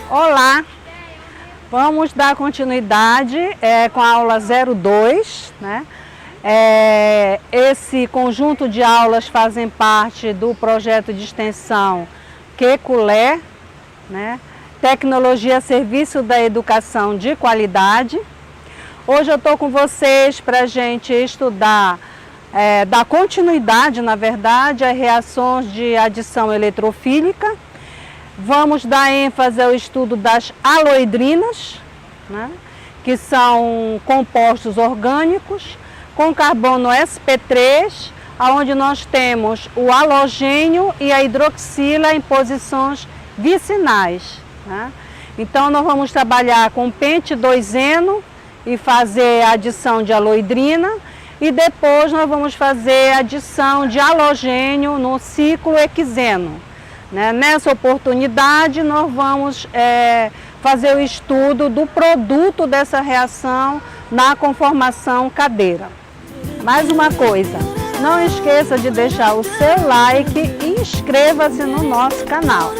Olá, vamos dar continuidade com a aula 02, né? Esse conjunto de aulas fazem parte do projeto de extensão QECULÉ, né? Tecnologia a serviço da educação de qualidade. Hoje eu estou com vocês para a gente estudar, dar continuidade, na verdade, às reações de adição eletrofílica. Vamos dar ênfase ao estudo das aloidrinas, né, que são compostos orgânicos com carbono sp3, onde nós temos o halogênio e a hidroxila em posições vicinais, né? Então nós vamos trabalhar com pente-2-eno e fazer a adição de aloidrina, e depois nós vamos fazer a adição de halogênio no ciclo hexeno. Nessa oportunidade, nós vamos fazer o estudo do produto dessa reação na conformação cadeira. Mais uma coisa, não esqueça de deixar o seu like e inscreva-se no nosso canal.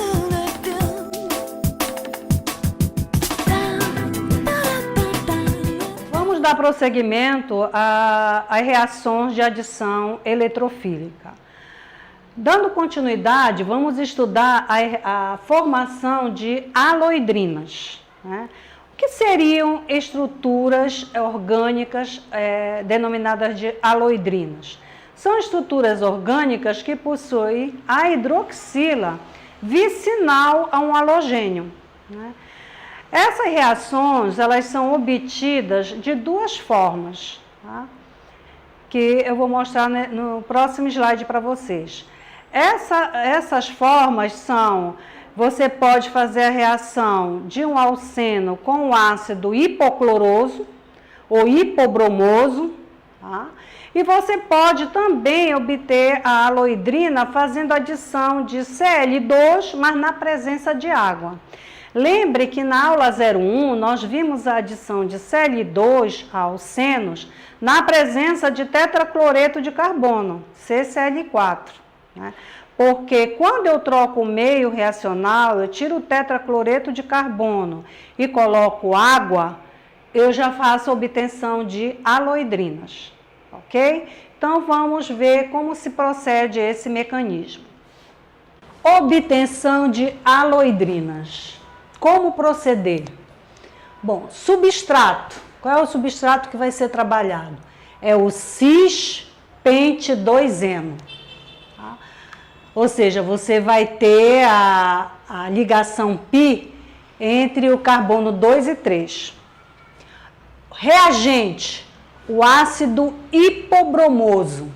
Vamos dar prosseguimento às reações de adição eletrofílica. Dando continuidade, vamos estudar a formação de aloidrinas, né? O que seriam estruturas orgânicas denominadas de aloidrinas? São estruturas orgânicas que possuem a hidroxila vicinal a um halogênio, né? Essas reações, elas são obtidas de duas formas, tá? Que eu vou mostrar no próximo slide para vocês. Essas formas são, você pode fazer a reação de um alceno com o ácido hipocloroso ou hipobromoso, tá? E você pode também obter a aloidrina fazendo adição de Cl2, mas na presença de água. Lembre que na aula 01 nós vimos a adição de Cl2 a alcenos na presença de tetracloreto de carbono, CCl4. Né? Porque quando eu troco o meio reacional, eu tiro o tetracloreto de carbono e coloco água, eu já faço a obtenção de aloidrinas, ok? Então vamos ver como se procede esse mecanismo. Obtenção de aloidrinas. Como proceder? Bom, substrato. Qual é o substrato que vai ser trabalhado? É o cis-pente-2-eno. Ou seja, você vai ter a ligação π entre o carbono 2 e 3. Reagente, o ácido hipobromoso.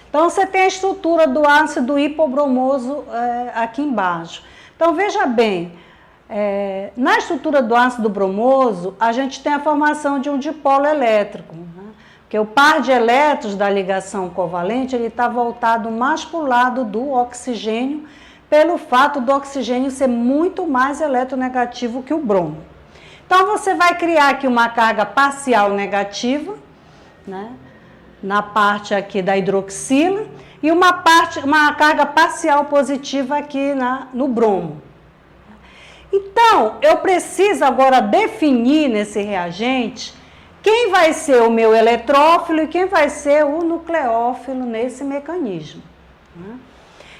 Então, você tem a estrutura do ácido hipobromoso aqui embaixo. Então, veja bem, na estrutura do ácido bromoso, a gente tem a formação de um dipolo elétrico, né? Porque o par de elétrons da ligação covalente, ele está voltado mais para o lado do oxigênio, pelo fato do oxigênio ser muito mais eletronegativo que o bromo. Então, você vai criar aqui uma carga parcial negativa, né, na parte aqui da hidroxila, e uma carga parcial positiva aqui no bromo. Então, eu preciso agora definir nesse reagente quem vai ser o meu eletrófilo e quem vai ser o nucleófilo nesse mecanismo.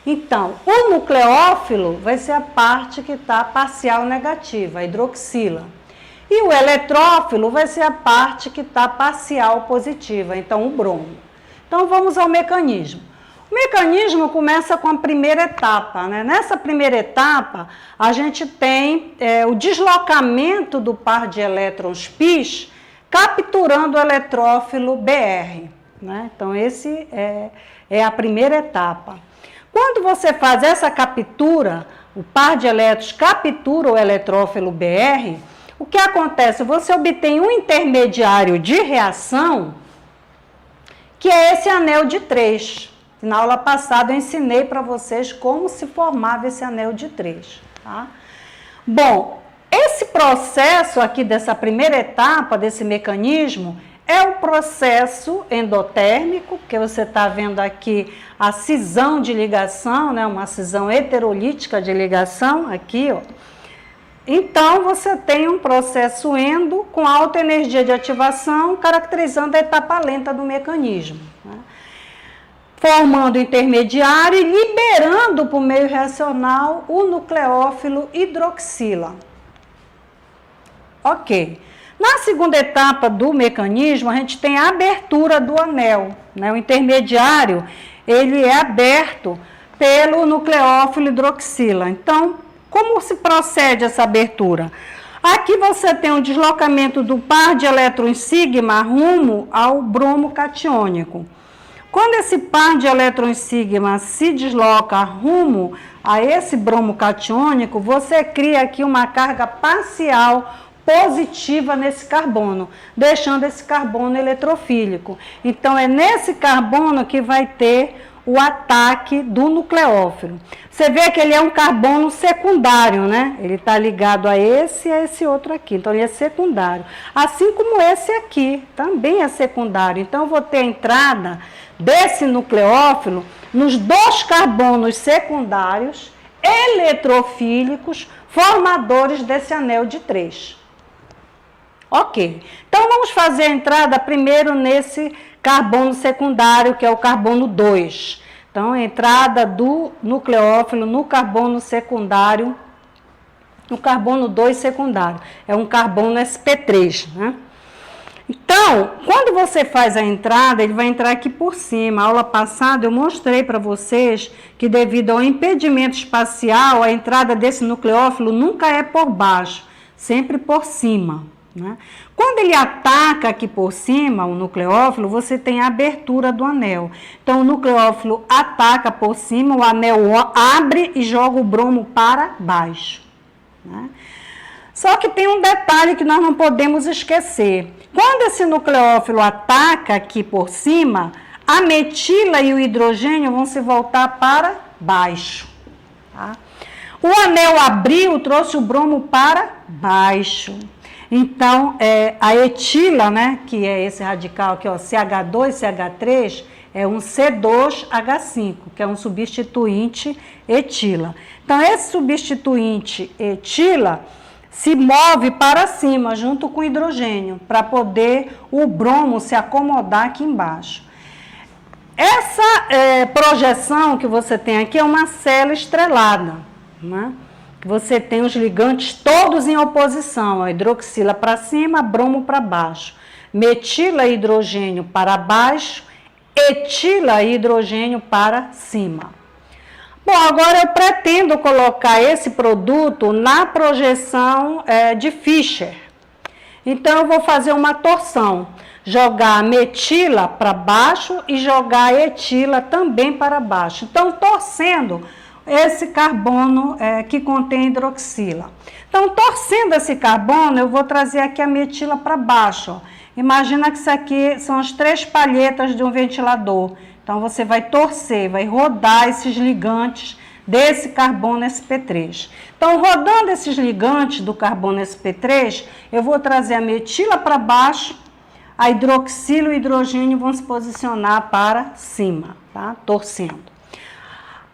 Então, o nucleófilo vai ser a parte que está parcial negativa, a hidroxila. E o eletrófilo vai ser a parte que está parcial positiva, então o bromo. Então, vamos ao mecanismo. O mecanismo começa com a primeira etapa, né? Nessa primeira etapa, a gente tem o deslocamento do par de elétrons π capturando o eletrófilo Br, né? Então, esse é a primeira etapa. Quando você faz essa captura, o par de elétrons captura o eletrófilo Br, o que acontece? Você obtém um intermediário de reação, que é esse anel de 3. Na aula passada eu ensinei para vocês como se formava esse anel de 3. Tá? Bom, esse processo aqui dessa primeira etapa, desse mecanismo, é o processo endotérmico, que você está vendo aqui a cisão de ligação, né, uma cisão heterolítica de ligação, aqui, ó. Então, você tem um processo endo com alta energia de ativação, caracterizando a etapa lenta do mecanismo, né? Formando intermediário e liberando para o meio reacional o nucleófilo hidroxila. Ok. Na segunda etapa do mecanismo, a gente tem a abertura do anel, né? O intermediário, ele é aberto pelo nucleófilo hidroxila. Então, como se procede essa abertura? Aqui você tem um deslocamento do par de elétrons sigma rumo ao bromo catiônico. Quando esse par de elétrons sigma se desloca rumo a esse bromo catiônico, você cria aqui uma carga parcial positiva nesse carbono, deixando esse carbono eletrofílico. Então, é nesse carbono que vai ter o ataque do nucleófilo. Você vê que ele é um carbono secundário, né? Ele está ligado a esse outro aqui. Então, ele é secundário. Assim como esse aqui, também é secundário. Então, eu vou ter a entrada desse nucleófilo nos dois carbonos secundários eletrofílicos formadores desse anel de 3. Ok. Então, vamos fazer a entrada primeiro nesse carbono secundário, que é o carbono 2. Então, a entrada do nucleófilo no carbono secundário, no carbono 2 secundário. É um carbono sp3, né? Então, quando você faz a entrada, ele vai entrar aqui por cima. A aula passada eu mostrei para vocês que devido ao impedimento espacial, a entrada desse nucleófilo nunca é por baixo, sempre por cima, né? Quando ele ataca aqui por cima o nucleófilo, você tem a abertura do anel. Então, o nucleófilo ataca por cima, o anel abre e joga o bromo para baixo, né? Só que tem um detalhe que nós não podemos esquecer. Quando esse nucleófilo ataca aqui por cima, a metila e o hidrogênio vão se voltar para baixo, tá? O anel abriu, trouxe o bromo para baixo. Então, a etila, né, que é esse radical aqui, ó, CH2CH3, é um C2H5, que é um substituinte etila. Então, esse substituinte etila se move para cima, junto com o hidrogênio, para poder o bromo se acomodar aqui embaixo. Essa projeção que você tem aqui é uma célula estrelada, né? Você tem os ligantes todos em oposição, a hidroxila para cima, bromo para baixo, metila e hidrogênio para baixo, etila e hidrogênio para cima. Bom, agora eu pretendo colocar esse produto na projeção de Fischer. Então, eu vou fazer uma torção, jogar a metila para baixo e jogar a etila também para baixo. Então, torcendo esse carbono que contém hidroxila. Então, torcendo esse carbono, eu vou trazer aqui a metila para baixo, ó. Imagina que isso aqui são as 3 palhetas de um ventilador. Então, você vai torcer, vai rodar esses ligantes desse carbono sp3. Então, rodando esses ligantes do carbono sp3, eu vou trazer a metila para baixo, a hidroxila e o hidrogênio vão se posicionar para cima, tá? Torcendo.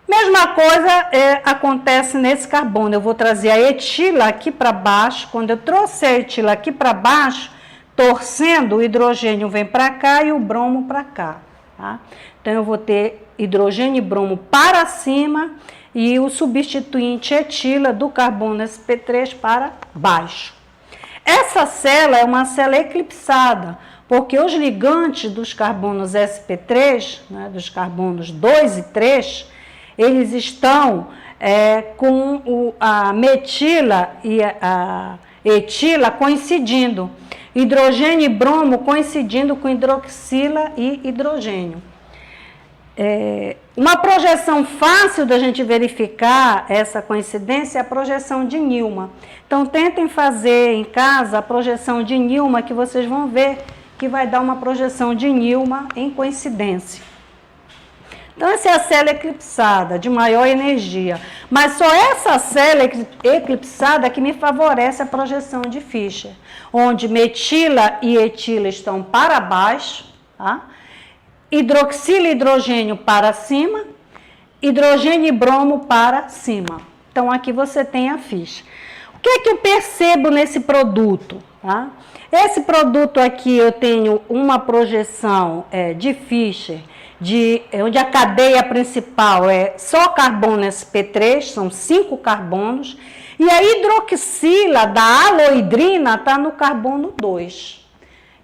Mesma coisa acontece nesse carbono. Eu vou trazer a etila aqui para baixo. Quando eu trouxer a etila aqui para baixo, torcendo, o hidrogênio vem para cá e o bromo para cá, tá? Então, eu vou ter hidrogênio e bromo para cima e o substituinte etila do carbono sp3 para baixo. Essa célula é uma célula eclipsada, porque os ligantes dos carbonos sp3, né, dos carbonos 2 e 3, eles estão com a metila e a etila coincidindo, hidrogênio e bromo coincidindo com hidroxila e hidrogênio. Uma projeção fácil da gente verificar essa coincidência é a projeção de Newman. Então, tentem fazer em casa a projeção de Newman, que vocês vão ver que vai dar uma projeção de Newman em coincidência. Então, essa é a célula eclipsada, de maior energia. Mas só essa célula eclipsada que me favorece a projeção de Fischer, onde metila e etila estão para baixo, tá? Hidroxila e hidrogênio para cima, hidrogênio e bromo para cima. Então, aqui você tem a Fischer. O que é que eu percebo nesse produto? Tá? Esse produto aqui eu tenho uma projeção de Fischer, onde a cadeia principal é só carbono sp3, são 5 carbonos, e a hidroxila da aloidrina está no carbono 2.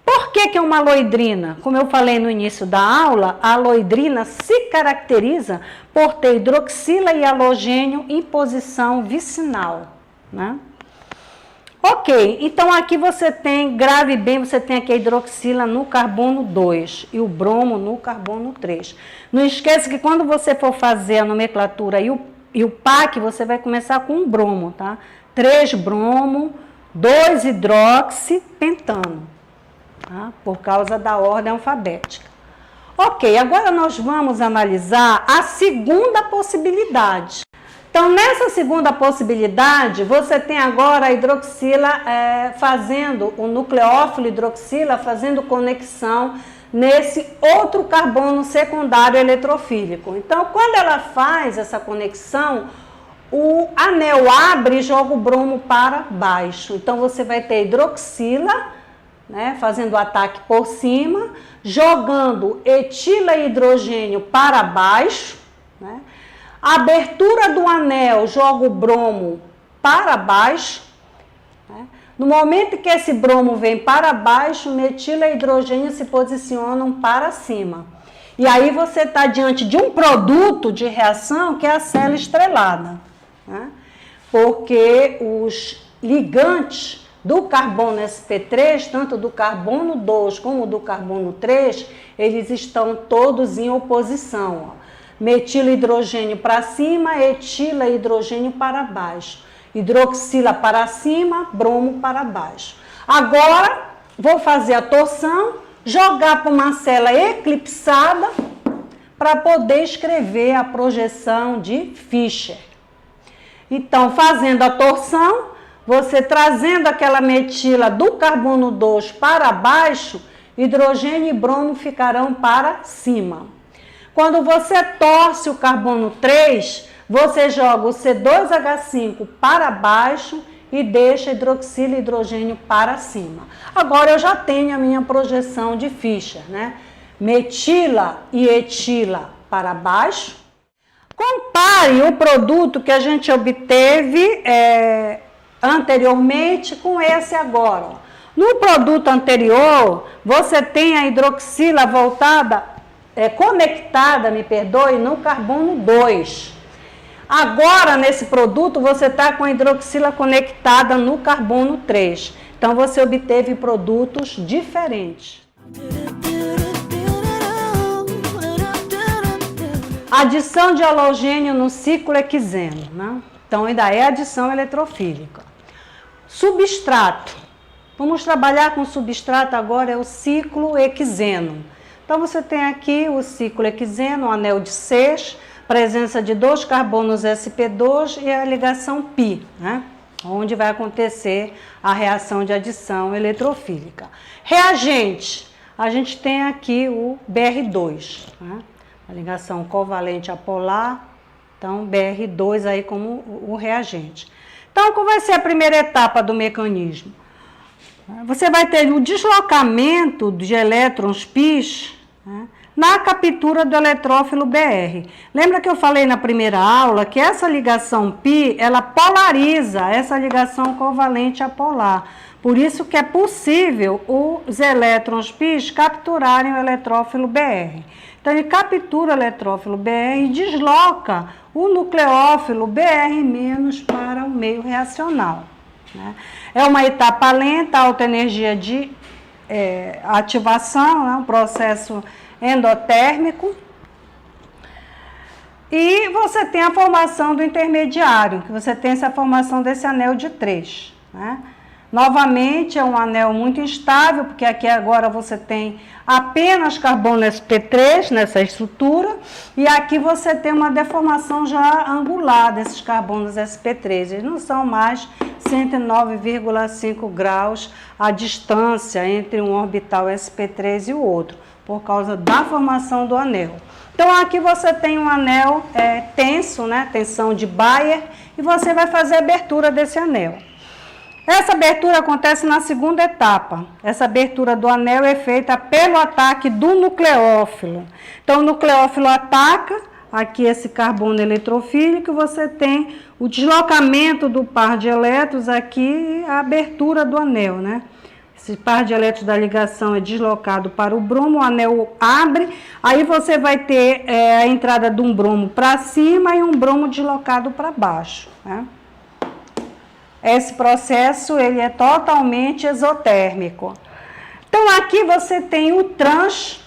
Por que é uma aloidrina? Como eu falei no início da aula, a aloidrina se caracteriza por ter hidroxila e halogênio em posição vicinal, né? Ok, então aqui você tem, grave bem, você tem aqui a hidroxila no carbono 2 e o bromo no carbono 3. Não esqueça que quando você for fazer a nomenclatura e o PAC, você vai começar com um bromo, tá? 3 bromo, 2 hidroxi, pentano, tá? Por causa da ordem alfabética. Ok, agora nós vamos analisar a segunda possibilidade. Então, nessa segunda possibilidade, você tem agora a hidroxila fazendo, o nucleófilo hidroxila fazendo conexão nesse outro carbono secundário eletrofílico. Então, quando ela faz essa conexão, o anel abre e joga o bromo para baixo. Então, você vai ter hidroxila, né, fazendo o ataque por cima, jogando etila e hidrogênio para baixo, né? A abertura do anel joga o bromo para baixo, né? No momento que esse bromo vem para baixo, metila e hidrogênio se posicionam para cima. E aí você está diante de um produto de reação que é a célula estrelada, né? Porque os ligantes do carbono sp3, tanto do carbono 2 como do carbono 3, eles estão todos em oposição, ó. Metila hidrogênio para cima, etila hidrogênio para baixo. Hidroxila para cima, bromo para baixo. Agora, vou fazer a torção, jogar para uma célula eclipsada para poder escrever a projeção de Fischer. Então, fazendo a torção, você trazendo aquela metila do carbono 2 para baixo, hidrogênio e bromo ficarão para cima. Quando você torce o carbono 3, você joga o C2H5 para baixo e deixa hidroxila e hidrogênio para cima. Agora eu já tenho a minha projeção de Fischer, né? Metila e etila para baixo. Compare o produto que a gente obteve anteriormente com esse agora. No produto anterior, você tem a hidroxila voltada conectada, no carbono 2. Agora, nesse produto, você está com a hidroxila conectada no carbono 3. Então, você obteve produtos diferentes. Adição de halogênio no ciclo hexeno, né? Então, ainda é adição eletrofílica. Substrato. Vamos trabalhar com substrato agora, é o ciclo hexeno. Então, você tem aqui o ciclo hexeno, o anel de 6, presença de 2 carbonos sp2 e a ligação π, né? Onde vai acontecer a reação de adição eletrofílica. Reagente, a gente tem aqui o Br2, né? A ligação covalente apolar, então Br2 aí como o reagente. Então, qual vai ser a primeira etapa do mecanismo? Você vai ter o deslocamento de elétrons π, né, na captura do eletrófilo Br. Lembra que eu falei na primeira aula que essa ligação π, ela polariza essa ligação covalente apolar. Por isso que é possível os elétrons π capturarem o eletrófilo Br. Então, ele captura o eletrófilo Br e desloca o nucleófilo Br- para o meio reacional, né? É uma etapa lenta, alta energia de ativação, né? Um processo endotérmico. E você tem a formação do intermediário, que você tem essa formação desse anel de 3, né? Novamente, é um anel muito instável, porque aqui agora você tem apenas carbono sp3 nessa estrutura, e aqui você tem uma deformação já angular desses carbonos sp3. Eles não são mais 109,5 graus a distância entre um orbital sp3 e o outro, por causa da formação do anel. Então, aqui você tem um anel tenso, né? Tensão de Bayer, e você vai fazer a abertura desse anel. Essa abertura acontece na segunda etapa. Essa abertura do anel é feita pelo ataque do nucleófilo. Então, o nucleófilo ataca aqui esse carbono eletrofílico, você tem o deslocamento do par de elétrons aqui, a abertura do anel, né? Esse par de elétrons da ligação é deslocado para o bromo, o anel abre, aí você vai ter a entrada de um bromo para cima e um bromo deslocado para baixo, né? Esse processo, ele é totalmente exotérmico. Então, aqui você tem o trans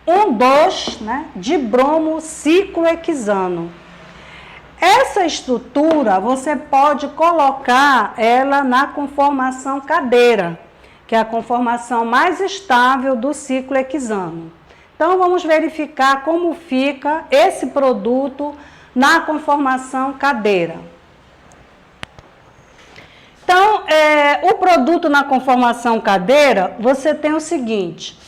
1,2, né, de bromo ciclohexano. Essa estrutura, você pode colocar ela na conformação cadeira, que é a conformação mais estável do ciclohexano. Então, vamos verificar como fica esse produto na conformação cadeira. Então, o produto na conformação cadeira, você tem o seguinte.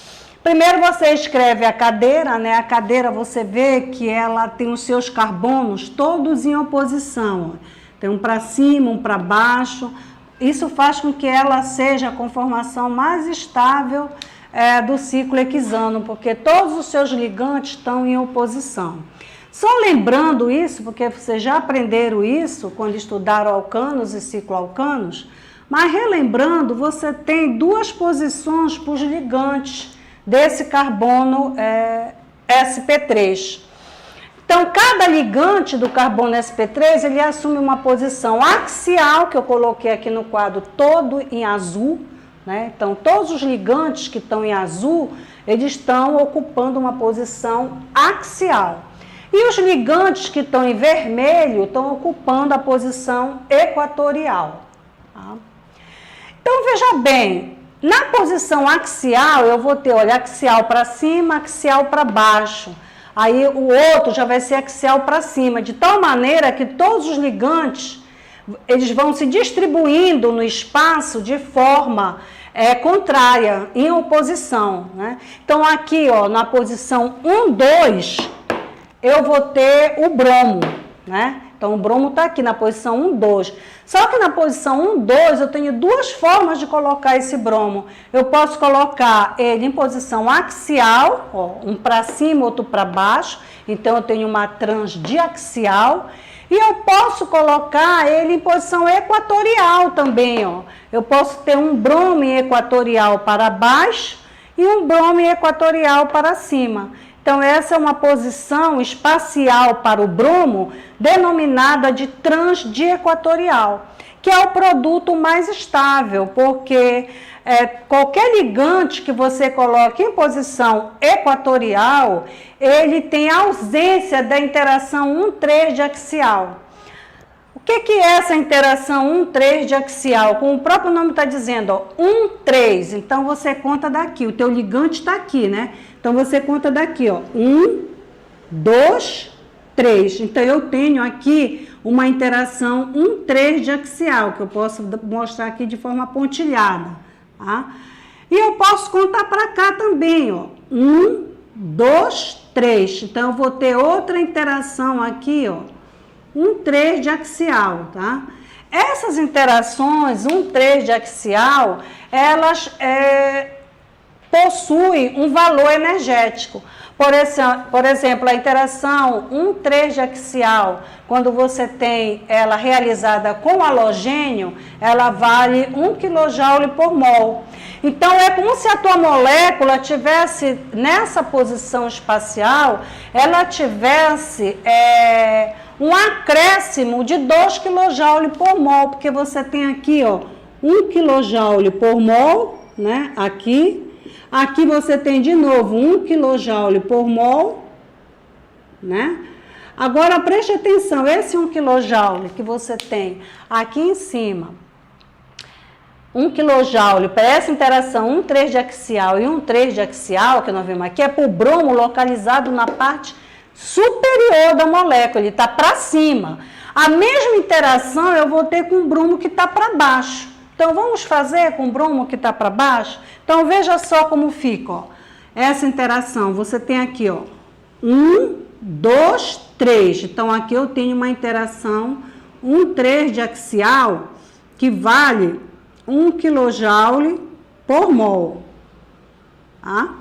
Primeiro você escreve a cadeira, né? A cadeira você vê que ela tem os seus carbonos todos em oposição. Tem um para cima, um para baixo. Isso faz com que ela seja a conformação mais estável do ciclohexano, porque todos os seus ligantes estão em oposição. Só lembrando isso, porque vocês já aprenderam isso quando estudaram alcanos e cicloalcanos, mas relembrando, você tem duas posições para os ligantes desse carbono sp3. Então, cada ligante do carbono sp3, ele assume uma posição axial, que eu coloquei aqui no quadro todo em azul, né? Então, todos os ligantes que estão em azul, eles estão ocupando uma posição axial. E os ligantes que estão em vermelho estão ocupando a posição equatorial. Tá? Então, veja bem, na posição axial, eu vou ter, olha, axial para cima, axial para baixo. Aí o outro já vai ser axial para cima, de tal maneira que todos os ligantes, eles vão se distribuindo no espaço de forma contrária, em oposição, né? Então, aqui, ó, na posição 1, 2, eu vou ter o bromo, né? Então, o bromo está aqui na posição 1, 2. Só que na posição 1, 2, eu tenho duas formas de colocar esse bromo. Eu posso colocar ele em posição axial, ó, um para cima, outro para baixo. Então, eu tenho uma transdiaxial. E eu posso colocar ele em posição equatorial também, ó. Eu posso ter um bromo equatorial para baixo e um bromo equatorial para cima. Então, essa é uma posição espacial para o bromo denominada de transdiequatorial, que é o produto mais estável, porque qualquer ligante que você coloque em posição equatorial, ele tem ausência da interação 1,3 de axial. O que é essa interação 1,3 de axial? Como o próprio nome está dizendo, ó, 1,3. Então, você conta daqui, o teu ligante está aqui, né? Então, você conta daqui, ó, 1, 2, 3. Então, eu tenho aqui uma interação 1,3 de axial, que eu posso mostrar aqui de forma pontilhada, tá? E eu posso contar para cá também, ó, 1, 2, 3. Então, eu vou ter outra interação aqui, ó, 1,3 de axial, tá? Essas interações 1,3 de axial, elas possuem um valor energético. Por exemplo, a interação 1,3 de axial, quando você tem ela realizada com halogênio, ela vale 1 kJ por mol. Então, é como se a tua molécula tivesse, nessa posição espacial, ela tivesse um acréscimo de 2 kJ por mol, porque você tem aqui, ó, 1 kJ por mol, né, aqui. Aqui você tem de novo 1 kJ por mol, né? Agora, preste atenção, esse 1 kJ que você tem aqui em cima, 1 kJ, para essa interação 1,3 de axial e 1,3 de axial, que nós vemos aqui, é para o bromo localizado na parte superior da molécula, ele está para cima. A mesma interação eu vou ter com o bromo que está para baixo. Então, vamos fazer com o bromo que está para baixo? Então, veja só como fica, ó. Essa interação, você tem aqui, ó, 1, 2, 3. Então, aqui eu tenho uma interação 1,3 de axial, que vale 1 kJ por mol. Tá?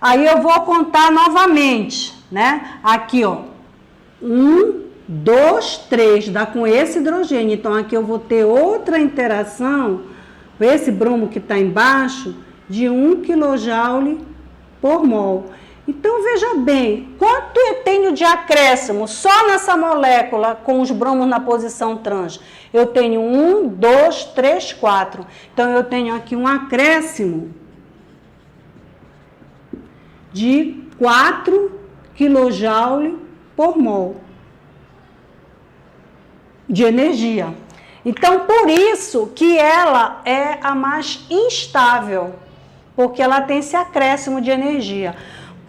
Aí eu vou contar novamente, né? Aqui, ó. 1, 2, 3, dá com esse hidrogênio. Então, aqui eu vou ter outra interação, esse bromo que está embaixo, de 1 kJ por mol. Então, veja bem, quanto eu tenho de acréscimo só nessa molécula com os bromos na posição trans? Eu tenho 1, 2, 3, 4. Então, eu tenho aqui um acréscimo de 4 kJ por mol de energia. Então, por isso que ela é a mais instável, porque ela tem esse acréscimo de energia.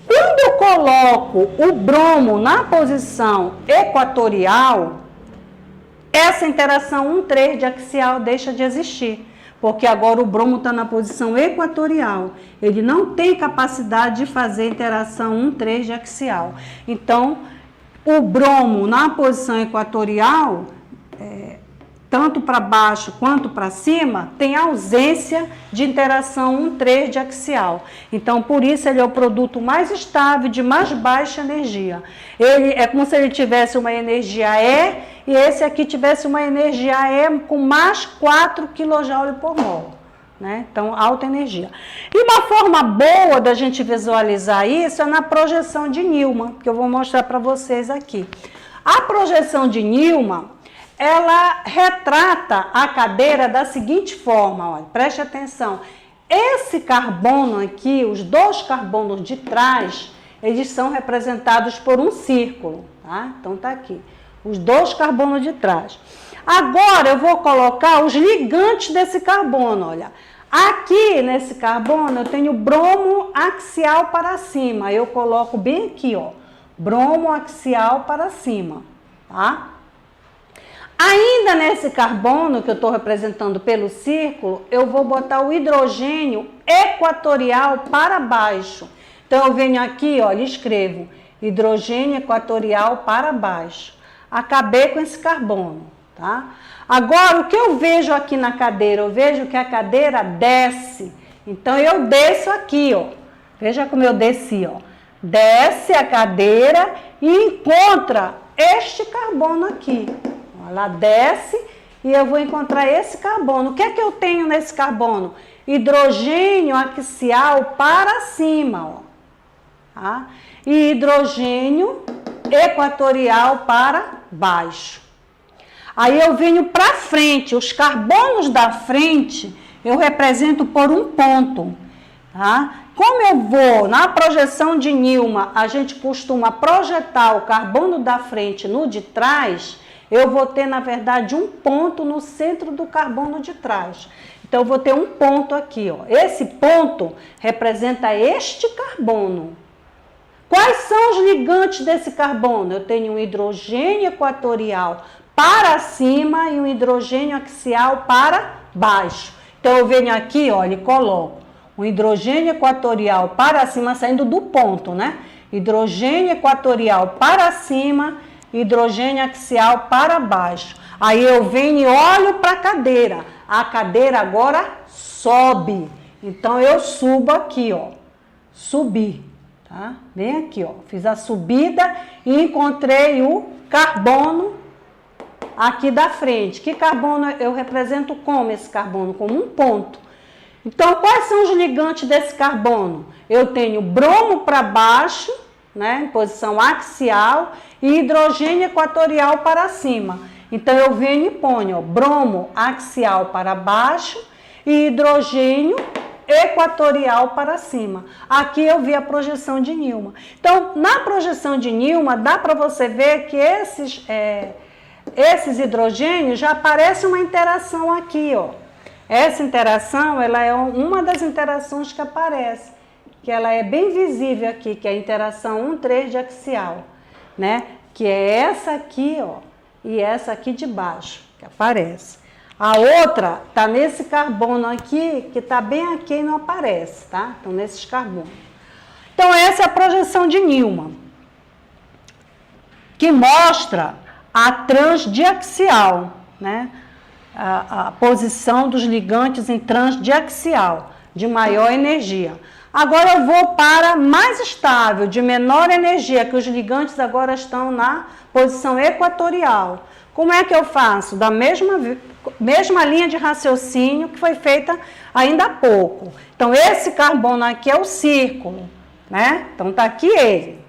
Quando eu coloco o bromo na posição equatorial, essa interação 1,3 de axial deixa de existir, porque agora o bromo está na posição equatorial. Ele não tem capacidade de fazer interação 1,3 de axial. Então, o bromo na posição equatorial, tanto para baixo quanto para cima, tem ausência de interação 1,3 de axial. Então, por isso, ele é o produto mais estável, de mais baixa energia. Ele é como se ele tivesse uma energia E, e esse aqui tivesse uma energia E com mais 4 kJ por mol. Né? Então, alta energia. E uma forma boa da gente visualizar isso é na projeção de Newman, que eu vou mostrar para vocês aqui. A projeção de Newman, ela retrata a cadeira da seguinte forma, olha, preste atenção. Esse carbono aqui, os dois carbonos de trás, eles são representados por um círculo, tá? Então tá aqui, os dois carbonos de trás. Agora eu vou colocar os ligantes desse carbono, olha. Aqui nesse carbono eu tenho bromo axial para cima, eu coloco bem aqui, ó, bromo axial para cima, tá? Ainda nesse carbono que eu estou representando pelo círculo, eu vou botar o hidrogênio equatorial para baixo. Então, eu venho aqui, olha, escrevo hidrogênio equatorial para baixo. Acabei com esse carbono, tá? Agora, o que eu vejo aqui na cadeira? Eu vejo que a cadeira desce. Então, eu desço aqui, ó. Veja como eu desci, ó. Desce a cadeira e encontra este carbono aqui. Ela desce e eu vou encontrar esse carbono. O que é que eu tenho nesse carbono? Hidrogênio axial para cima, ó. Tá? E hidrogênio equatorial para baixo. Aí eu venho para frente. Os carbonos da frente eu represento por um ponto. Tá? Como eu vou na projeção de Newman, a gente costuma projetar o carbono da frente no de trás. Eu vou ter, na verdade, um ponto no centro do carbono de trás. Então, eu vou ter um ponto aqui, ó. Esse ponto representa este carbono. Quais são os ligantes desse carbono? Eu tenho um hidrogênio equatorial para cima e um hidrogênio axial para baixo. Então, eu venho aqui, olha, e coloco um hidrogênio equatorial para cima, saindo do ponto, né? Hidrogênio equatorial para cima, hidrogênio axial para baixo. Aí eu venho e olho para a cadeira. A cadeira agora sobe. Então, eu subo aqui, ó. Subi, tá? Bem aqui, ó. Fiz a subida e encontrei o carbono aqui da frente. Que carbono eu represento como esse carbono? Como um ponto. Então, quais são os ligantes desse carbono? Eu tenho bromo para baixo, né, em posição axial, e hidrogênio equatorial para cima. Então, eu venho e ponho, ó, bromo axial para baixo e hidrogênio equatorial para cima. Aqui eu vi a projeção de Newman. Então, na projeção de Newman, dá para você ver que esses hidrogênios já aparece uma interação aqui, ó. Essa interação, ela é uma das interações que aparece, que ela é bem visível aqui, que é a interação 1,3 de axial, né? Que é essa aqui, ó, e essa aqui de baixo, que aparece. A outra tá nesse carbono aqui, que tá bem aqui e não aparece, tá? Então, nesses carbonos. Então, essa é a projeção de Newman, que mostra a transdiaxial, né? a posição dos ligantes em trânsito axial, de maior energia. Agora eu vou para mais estável, de menor energia, que os ligantes agora estão na posição equatorial. Como é que eu faço? Da mesma linha de raciocínio que foi feita ainda há pouco. Então, esse carbono aqui é o círculo, né? Então, tá aqui ele,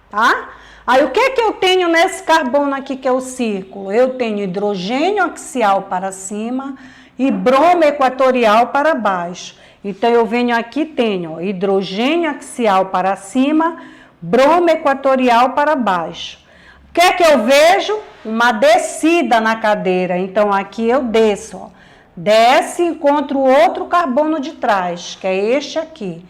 tá? Aí, o que que eu tenho nesse carbono aqui que é o círculo? Eu tenho hidrogênio axial para cima e bromo equatorial para baixo. Então, eu venho aqui, tenho ó, hidrogênio axial para cima, bromo equatorial para baixo. O que é que eu vejo? Uma descida na cadeira. Então, aqui eu desço, ó. Desce e encontro outro carbono de trás, que é este aqui.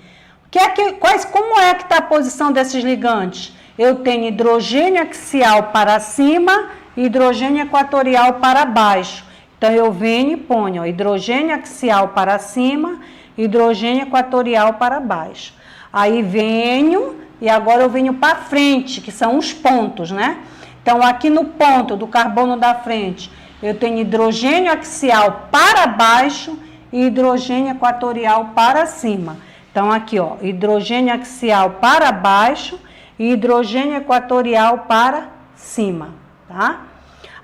Como é que está a posição desses ligantes? Eu tenho hidrogênio axial para cima e hidrogênio equatorial para baixo. Então, eu venho e ponho ó, hidrogênio axial para cima, hidrogênio equatorial para baixo. Aí venho e agora eu venho para frente, que são os pontos, né? Então, aqui no ponto do carbono da frente, eu tenho hidrogênio axial para baixo e hidrogênio equatorial para cima. Então, aqui, ó, hidrogênio axial para baixo e hidrogênio equatorial para cima, tá?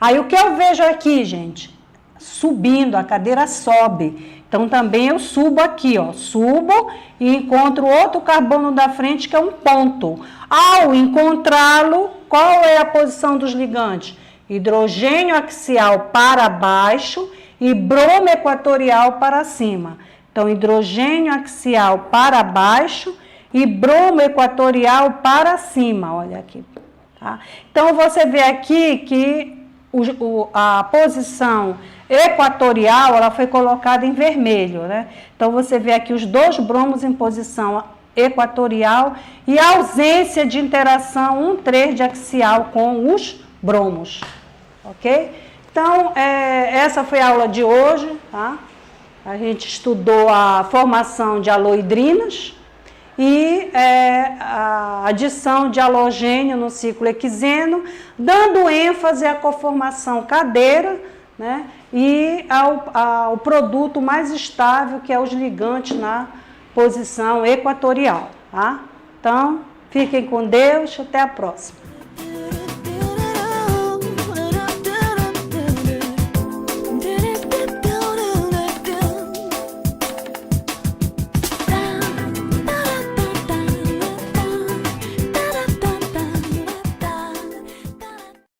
Aí, o que eu vejo aqui, gente? Subindo, a cadeira sobe. Então, também eu subo aqui, ó, subo e encontro outro carbono da frente que é um ponto. Ao encontrá-lo, qual é a posição dos ligantes? Hidrogênio axial para baixo e bromo equatorial para cima. Então, hidrogênio axial para baixo e bromo equatorial para cima, olha aqui. Tá? Então, você vê aqui que a posição equatorial, ela foi colocada em vermelho, né? Então, você vê aqui os dois bromos em posição equatorial e a ausência de interação 1,3 de axial com os bromos, ok? Então, essa foi a aula de hoje, tá? A gente estudou a formação de haloidrinas e a adição de halogênio no ciclo hexeno, dando ênfase à conformação cadeira, né? E ao produto mais estável, que é os ligantes na posição equatorial, tá? Então, fiquem com Deus, até a próxima.